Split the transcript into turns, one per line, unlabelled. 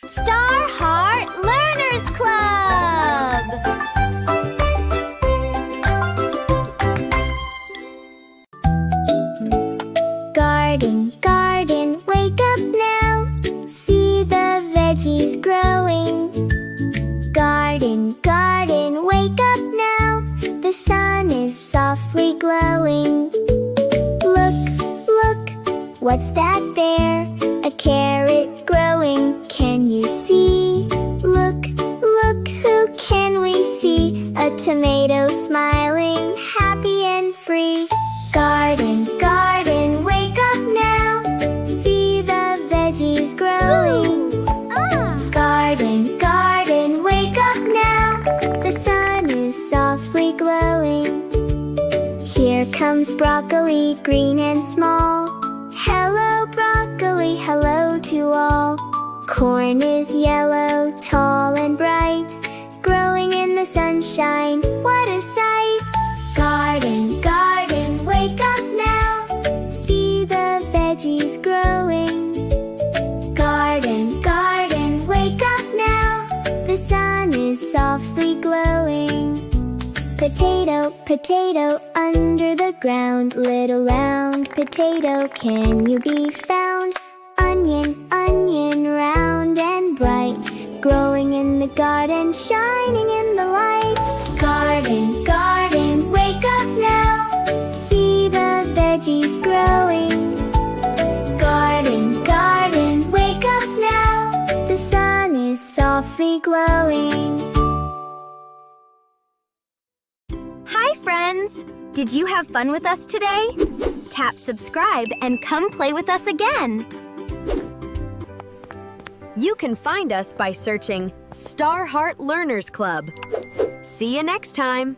Starheart Learners Club! Garden, garden, wake up now. See the veggies growing. Garden, garden, wake up now. The sun is softly glowing. Look, look, what's that there? A carrot growing, can you see? Look, look, who can we see? A tomato smiling, happy and free. Garden, garden, wake up now. See the veggies growing. Garden, garden, wake up now. The sun is softly glowing. Here comes broccoli, green and small. Hello, broccoli, hello to all. Corn is yellow, tall and bright, growing in the sunshine, what a sight! Garden, garden, wake up now. See the veggies growing. Garden, garden, wake up now. The sun is softly glowing. Potato, potato, under the ground. Little round potato, can you be found? Onion, onion, round and bright, growing in the garden, shining in the light. Garden, garden, wake up now. See the veggies growing. Garden, garden, wake up now. The sun is softly glowing. Hi friends! Did you have fun with us today? Tap subscribe and come play with us again.
You can find us by searching Starheart Learners Club. See you next time!